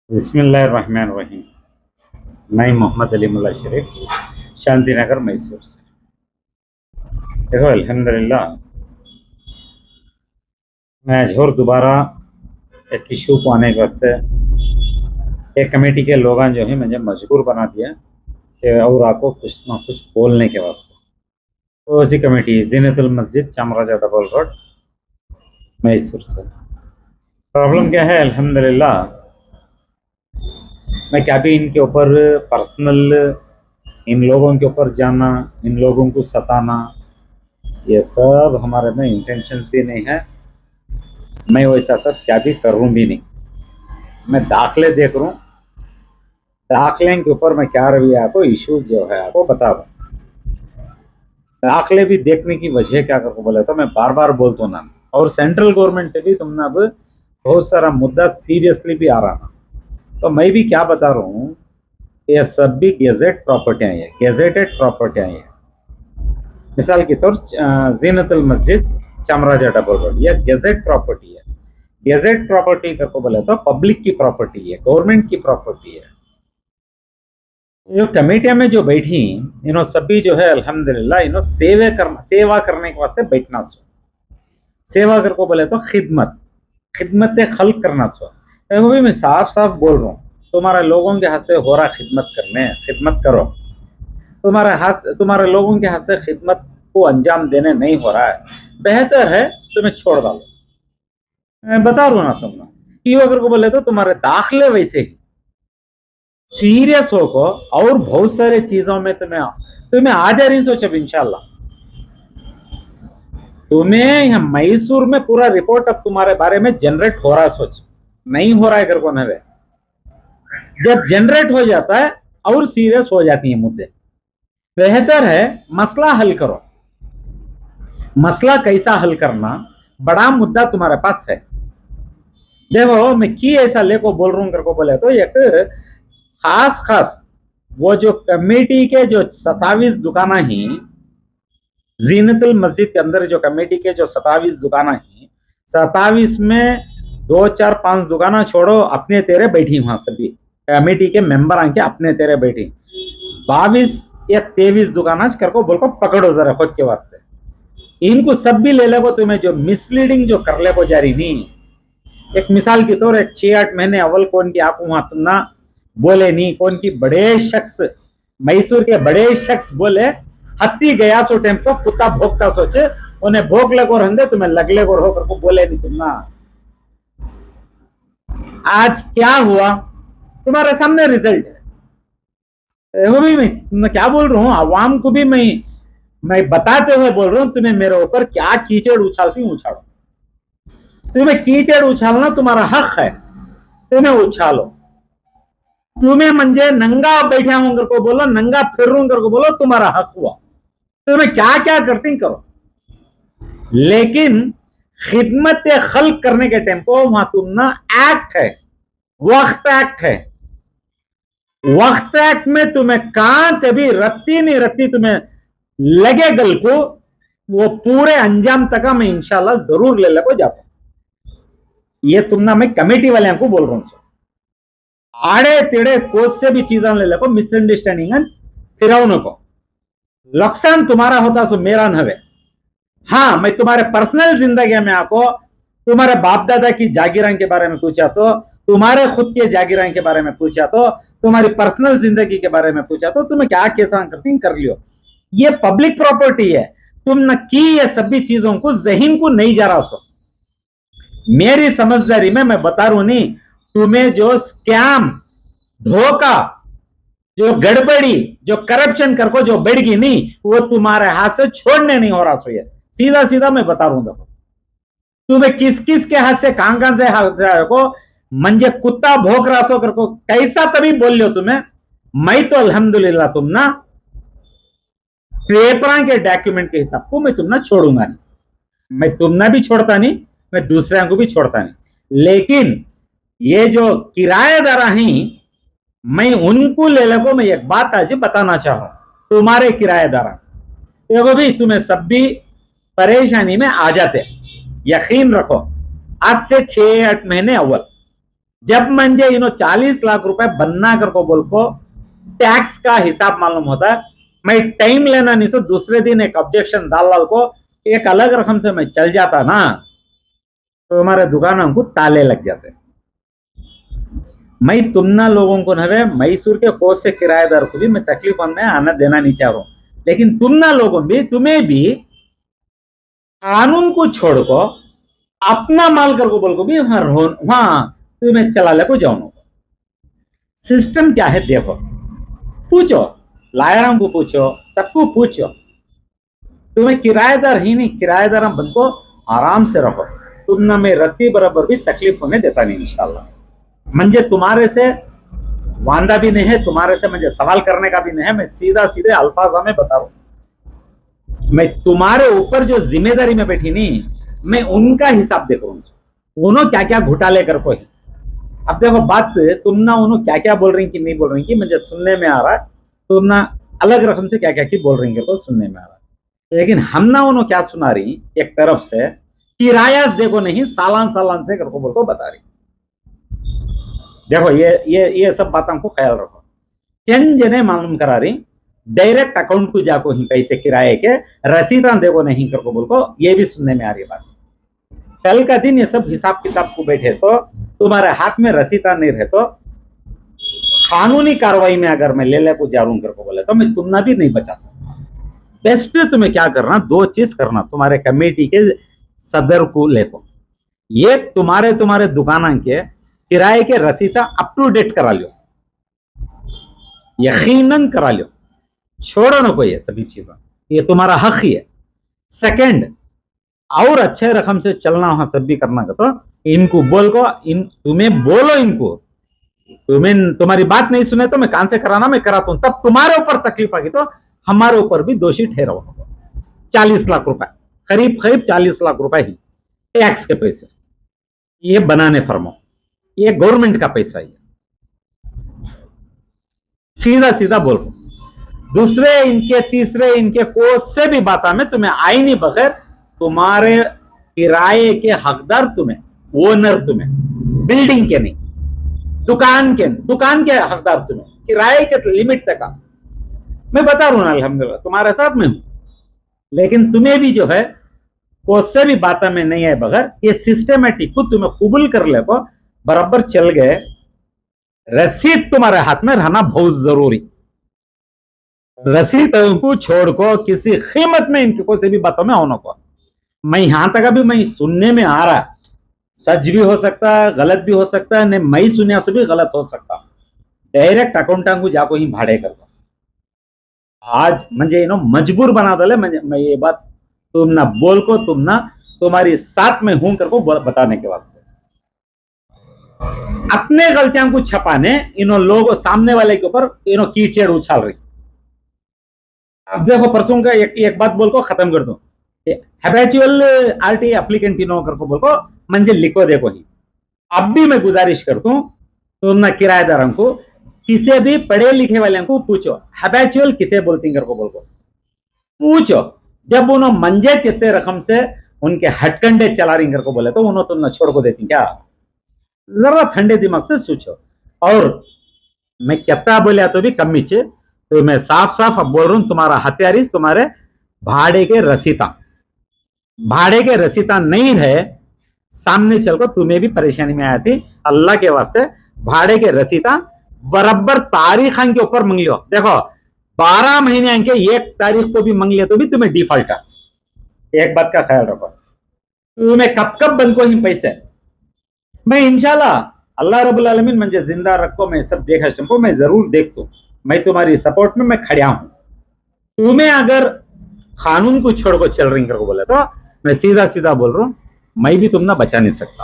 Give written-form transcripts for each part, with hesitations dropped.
बिस्मिल्लाहिर्रहमानिर्रहीम। मैं मोहम्मद अली मुल्ला शरीफ, शांति नगर मैसूर से। देखो, अल्हम्दुलिल्लाह, मैं आज और दोबारा एक इशू को आने के वास्ते एक कमेटी के लोग जो है मुझे मजबूर बना दिया कि और आपको कुछ ना कुछ बोलने के वास्ते। तो ऐसी कमेटी जीनतुल मस्जिद चामराजा डबल रोड मैसूर से। प्रॉब्लम क्या है? अल्हम्दुलिल्लाह, मैं क्या भी इनके ऊपर पर्सनल इन लोगों के ऊपर जाना, इन लोगों को सताना, ये सब हमारे में इंटेंशंस भी नहीं है। मैं वैसा सब क्या भी करूँ भी नहीं। मैं दाखले देख रहा हूँ, दाखले के ऊपर मैं क्या रवैया आपको इश्यूज जो है आपको बता रहा हूँ। दाखले भी देखने की वजह क्या करके बोले तो मैं बार बार बोलता हूँ ना, और सेंट्रल गवर्नमेंट से भी तुमने अब बहुत सारा मुद्दा सीरियसली भी आ रहा ना, तो मैं भी क्या बता रहा हूँ, ये सब भी गेजेट प्रॉपर्टियाँ है, गेजेटेड प्रॉपर्टियाँ है। मिसाल के तौर जीनतुल मस्जिद चामराजा डबल रोड, यह गेजेट प्रॉपर्टी है। गेजेट प्रॉपर्टी करके बोले तो पब्लिक की प्रॉपर्टी है, गवर्नमेंट की प्रॉपर्टी है। जो कमेटियां में जो बैठी, इन्हों सभी जो है अल्हम्दुलिल्लाह, इन्हों सेवा करने के वास्ते बैठना सो। सेवा कर को बोले तो खिदमत, खिदमत खल्क करना सो। वो भी मैं साफ साफ बोल रहा हूँ, तुम्हारे लोगों के हाथ से हो रहा खिदमत करने, खिदमत करो। तुम्हारे लोगों के हाथ से खिदमत को अंजाम देने नहीं हो रहा है, बेहतर है तुम्हें छोड़ डालो। मैं बता रहा हूँ ना तुम, कि अगर को बोले तो तुम्हारे दाखले वैसे ही सीरियस होको, और बहुत सारे चीजों में तुम्हें आ जा रही सोच। अब इंशाल्लाह तुम्हें यहाँ मैसूर में पूरा रिपोर्ट अब तुम्हारे बारे में जनरेट हो रहा है। सोच नहीं हो रहा है कर को नवे, जब जनरेट हो जाता है और सीरियस हो जाती है मुद्दे। बेहतर है मसला हल करो। मसला कैसा हल करना, बड़ा मुद्दा तुम्हारे पास है। देखो, मैं की ऐसा लेको बोल रहा हूँ कर को बोले तो एक खास खास वो जो कमेटी के जो 27 दुकाना ही, जीनतुल मस्जिद के अंदर जो कमेटी के जो 27 दुकाना ही, 27 में 2 4 5 दुकाना छोड़ो अपने तेरे बैठी, वहां सभी कमेटी के मेंबर आके अपने तेरे बैठी। 22 या 23 दुकाना करको बोल को पकड़ो जरा खुद के वास्ते। इनको सब भी ले लेगो, तुम्हें जो मिसलीडिंग जो कर ले को जारी नहीं। एक मिसाल के तौर, एक 6 8 महीने अव्वल कौन की आप वहां तुम ना बोले नहीं, कौन की बड़े शख्स, मैसूर के बड़े शख्स बोले हत्ती गया सो टेम्पो कुत्ता भोगता सोचे, उन्हें भोग लगो रहंदे तुम्हें लगले को होकर को बोले नहीं तुम ना। आज क्या हुआ तुम्हारे सामने रिजल्ट है। वो भी मैं क्या बोल रहा हूँ, आवाम को भी मैं बताते हुए बोल रहा हूँ, तुम्हें मेरे ऊपर क्या कीचड़ उछालती उछालो। तुम्हें कीचड़ उछालना तुम्हारा हक है, तुम्हें उछालो। तुम्हें मंजे नंगा बैठा हूं कर को बोलो, नंगा फिर रहा कर को बोलो, तुम्हारा हक हुआ। तुम्हें क्या क्या करती करो, लेकिन खिदमत खल्क करने के टेम्पो वहां तुम ना एक्ट है, वक्त एक्ट है। वक्त एक्ट में तुम्हें कहां कभी रत्ती नहीं रत्ती तुम्हें लगे गल को, वो पूरे अंजाम तक मैं इंशाल्लाह जरूर ले को जाता हूं। ये तुम ना मैं कमेटी वाले को बोल रहा हूं। आड़े तेड़े कोस से भी चीजें ले लो, मिसअंडरस्टैंडिंग फिराउन को नुकसान तुम्हारा होता सो मेरा नवे। हाँ, मैं तुम्हारे पर्सनल जिंदगी में आपको तुम्हारे बाप दादा की जागीरां के बारे में पूछा तो, तुम्हारे खुद के जागीरां के बारे में पूछा तो, तुम्हारी पर्सनल जिंदगी के बारे में पूछा तो तुम्हें क्या कैसा करती कर लियो। ये पब्लिक प्रॉपर्टी है, तुम न की ये सभी चीजों को जहीन को नहीं जा रहा सो। मेरी समझदारी में मैं बता रहा हूं नहीं, तुम्हें जो स्कैम, धोखा, जो गड़बड़ी, जो करप्शन करको जो बढ़गी नहीं, वो तुम्हारे हाथ से छोड़ने नहीं हो रहा सो। ये सीधा सीधा मैं बता रहा हूं। देखो, तुम्हें किस किस के हाथ से कहां से हाथ से आए को मंजे कुत्ता भोग रहा सो करको कैसा तभी बोल लो तुम्हें। मैं तो अल्हम्दुलिल्लाह तुम ना पेपर के डॉक्यूमेंट के हिसाब को मैं तुम ना छोड़ूंगा नहीं। मैं तुम ना भी छोड़ता नहीं, मैं दूसरे को भी छोड़ता नहीं। लेकिन ये जो किराएदार हैं, मैं उनको ले लगो, मैं एक बात आज बताना चाहूं, तुम्हारे किराएदार देखो भी तुम्हें सब भी परेशानी में आ जाते, यकीन रखो। आज से 6 8 महीने अव्वल जब म्हणजे 40 लाख रुपए बनना कर को बोल को टैक्स का हिसाब मालूम होता है, मैं टाइम लेना नहीं, सो दूसरे दिन एक ऑब्जेक्शन डाल को एक अलग रकम से मैं चल जाता ना, तो हमारे दुकानों को ताले लग जाते। मैं तुमना लोगों को नवे मैसूर के कोस से किराएदार को भी मैं तकलीफ में आना देना नहीं चाह रहा हूं, लेकिन तुमना लोगों भी तुम्हें भी कानून को छोड़ को अपना माल कर को बोल को भी वहां तुम्हें चला ले को जाओ। सिस्टम क्या है देखो, पूछो लायरों को, पूछो सबको पूछो। तुम्हें किराएदार ही नहीं, किराएदार बन को आराम से रखो, तुम ना मैं रत्ती बराबर भी तकलीफ होने देता नहीं इंशाल्लाह। म्हणजे तुम्हारे से वांदा भी नहीं है, तुम्हारे से मुझे सवाल करने का भी नहीं है, मैं सीधा सीधे अल्फाज में बता रहा हूं। मैं तुम्हारे ऊपर जो जिम्मेदारी में बैठी नहीं, मैं उनका हिसाब देखो, उन्होंने क्या क्या घोटाले कर को ही। अब देखो बात, तुम ना उन्होंने क्या क्या बोल रही कि नहीं बोल रही कि मुझे सुनने में आ रहा है, तुम ना अलग रकम से क्या क्या की बोल रही तो सुनने में आ रहा है, लेकिन हम ना उन्होंने क्या सुना रही, एक तरफ से किराया देखो नहीं, सालान सालान से करको बोल को बता रही। देखो ये सब बातों को ख्याल रखो। चंद जने मालूम करा रही, डायरेक्ट अकाउंट को जाको ही पैसे किराए के रसीदा देखो नहीं करको बोल को, ये भी सुनने में आ रही बात। कल का दिन ये सब हिसाब किताब को बैठे तो तुम्हारे हाथ में रसीदा नहीं रहे तो कानूनी कार्रवाई में अगर मैं ले को जारूं करको बोले तो मैं तुमना भी नहीं बचा सकता। बेस्ट तुम्हें क्या करना, दो चीज करना, तुम्हारे कमेटी के सदर को लेको, ये तुम्हारे दुकान के किराए के रसीदा अप टू डेट करा लो, यकीनन करा लो, छोड़ो ना कोई ये सभी चीजें, ये तुम्हारा हक ही है। सेकंड, और अच्छे रकम से चलना वहां सब भी करना का, तो इनको बोल को तुम्हें बोलो, इनको तुम्हारी बात नहीं सुने तो मैं कान से कराना मैं कराता हूं, तब तुम्हारे ऊपर तकलीफ आगी तो हमारे ऊपर भी दोषी ठहराओ। 40 लाख रुपए, करीब 40 लाख रुपए ही टैक्स के पैसे, ये बनाने फर्मो, ये गवर्नमेंट का पैसा है, सीधा सीधा बोल। दूसरे इनके, तीसरे इनके कोस से भी बात में तुम्हें आई नहीं बगैर, तुम्हारे किराए के हकदार तुम्हें, ओनर तुम्हें, बिल्डिंग के नहीं, दुकान के हकदार तुम्हें, किराए के लिमिट तक मैं बता रहा हूं अल्हम्दुलिल्लाह तुम्हारे साथ में हूं, लेकिन तुम्हें भी जो है कोस से भी बात में नहीं है बगैर, ये सिस्टमेटिक को तुम्हें कबूल कर ले को बराबर चल गए। रसीद तुम्हारे हाथ में रहना बहुत जरूरी, रसीद को छोड़ को किसी कीमत में इनकी कोई से भी बातों में होने को, मैं यहां तक अभी मैं सुनने में आ रहा, सच भी हो सकता है गलत भी हो सकता है, नहीं मैं सुनिया से भी गलत हो सकता, डायरेक्ट अकाउंटा को जाको ही भाड़े कर दो आज, म्हणजे मजबूर बना दले। मैं ये बात तुम ना बोल को, तुम ना तुम्हारी साथ में हूं कर को बताने के वास्ते, अपने गलतियों को छपाने इन्हों लोग सामने वाले के ऊपर इन्हों कीचड़ उछाल रही। अब देखो परसों का एक बात बोल को खत्म कर दो, हैबिचुअल आरटी एप्लीकेंट कर को बोल को मंजिल लिखो देखो ही। अब भी मैं गुजारिश करता हूं तुम ना किराएदारों को, किसी भी पढ़े लिखे वाले को पूछो हैबिचुअल किसे बोलती कर को बोल को पूछो, जब उन्होंने मंजे चित्ते रकम से उनके हटकंडे चला रही कर को बोले तो उन्होंने तुम ना छोड़ को देती क्या, जरा ठंडे दिमाग से सोचो। और मैं कितना बोलिया तो भी कम नीचे, तो मैं साफ साफ अब बोल रहा हूं, तुम्हारा हथियार तुम्हारे भाड़े के रसीदा नहीं रहे सामने चलकर तुम्हें भी परेशानी में आती। अल्लाह के वास्ते भाड़े के रसीदा बराबर तारीख के ऊपर मंग लो। देखो 12 महीने के 1 तारीख को भी मंग लिया तो भी तुम्हें डिफॉल्ट है। एक बात का ख्याल रखो, तुम्हें कब कब बन को ही पैसे, मैं इंशाल्लाह अल्लाह रब्बुल आलमीन मुझे जिंदा रखो, मैं सब देखा को मैं जरूर देखता हूं, मैं तुम्हारी सपोर्ट में मैं खड़ा हूं। तुम्हें अगर कानून को छोड़ को चल रही को बोले तो मैं सीधा सीधा बोल रहा हूं, मैं भी तुम ना बचा नहीं सकता,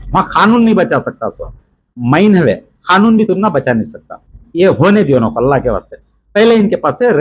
वहां कानून नहीं बचा सकता, सो मैं है कानून भी तुम ना बचा नहीं सकता। ये होने दियो ना अल्लाह के वास्ते, पहले इनके पास से